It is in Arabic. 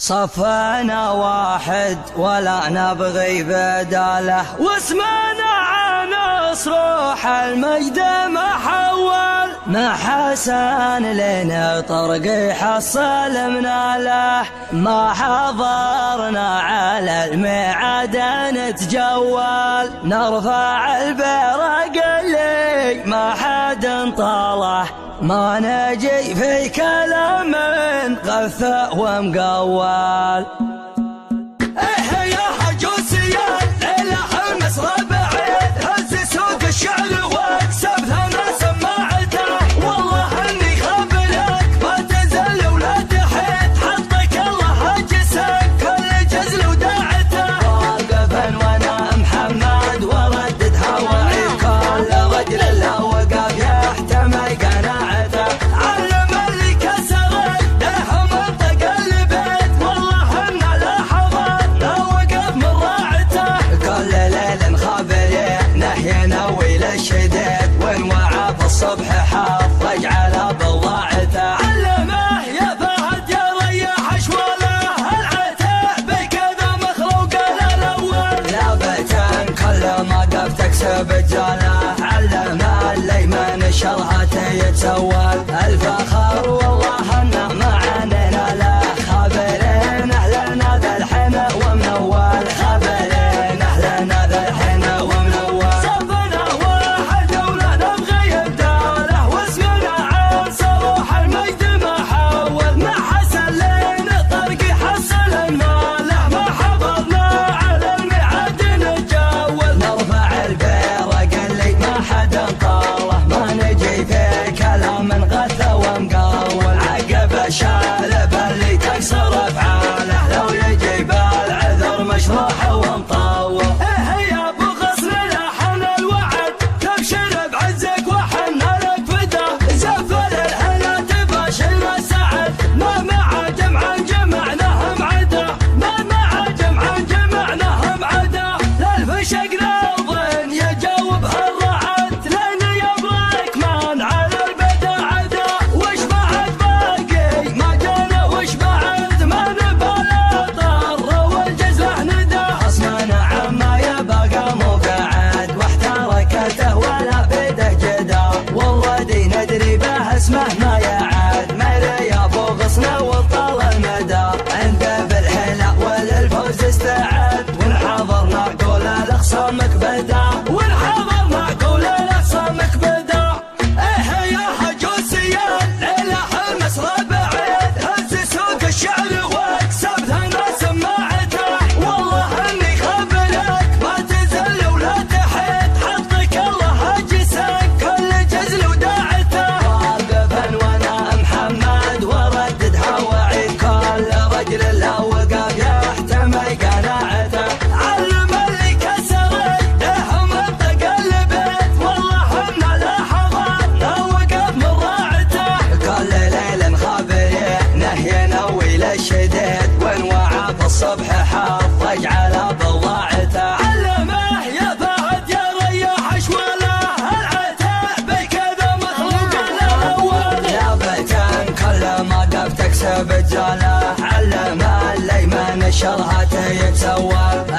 صفنا واحد ولا نبغي بداله، واسمنا عنص روح المجد محول. ما حسن لنا طرق يحصل مناله، ما حضرنا على الميعاد نتجول. نرفع البرق اللي ما حد طاله، ما نجي في كلام غث ومقول. ايه يا حجوسيان ليلة حمس ربعين، هز سوق الشعر واكسب ثنا سماعته. والله اني خابلك ما تنزل ولا تحيد، حطك الله هجسك كل جزل وداعته. واقفا وانا محمد وردد هواعي، كل رجل له وقف يحتمل قناعته. علم اللي كسر يده منطق البيت، والله ان لحظات لا وقف من راعته. كل ليل خابرين نهي نوي للشديد، وان وعى في الصبح حافظ على بضاعته. علمه يا فهد يا ريح اشواله، العتاب بكذا مخلوق الاول. لابتن كل ما قف تكسب رجاله، علمه الليمن شرحته يتسول. الفخر والله انه معنا له، خابرين اهلنا ذا الحين ومنول. خابرين اهلنا ذا الحين ومنول. صفنا واحد ولا نبغي بداله، واسمنا عنص روح المجد محول. ما حسن لنا طرق يحصل الماله، ما حضرنا على الميعاد نتجول. نرفع البرق اللي ما حد طاله، ما نجي في كلام غث ومقول. عقب شالب اللي تكسر افعاله، لو يجيب العذر مشروح ومطول. ايه يا ابو غصن لحن الوعد، تبشر بعزك وحنا لك فدا. زفل الهنا تباشر السعد، ما مع جمعا جمعناهم عدا. ما مع جمعا جمعناهم عدا. للفشق نظن يجاوب هالرعد، لان يبرك من على البدا عدا. وش بعد باقي ما جانا، وش بعد ما نباله ضر والجزله ندى. خصمنا عما يبقى مو قاعد، واحتركته ولا بيده جدا. والردي ندري به اسمه ما يعاد، ميري يا ابو غصن وطال المدى. عنده بالحلا وللفوز استعد، وان حضرنا قول الاخصامك بدا. وان حضرنا قول الاخصامك بدا. ايه يا حجوسيان ليلة حمس ربعين، هز سوق الشعر واكسب ثنا سماعته. والله اني خابلك ما تنزل ولا تحيد، حطك الله هجسك كل جزل وداعته. واقفا وانا محمد وردد هواعي، كل رجل له وقف يحتمل قناعته. علم اللي كسر يده منطق البيت، والله ان لحظات لا وقف من راعته. كل ليل خابرين نهي نوي للشديد، وان وعى في الصبح حافظ على بضاعته. علمه يا فهد يا ريح اشواله، العتاب بكذا مخلوق الاول. لابتن كل ما قف تكسب رجاله، علمه الليمن شرحته يتسول.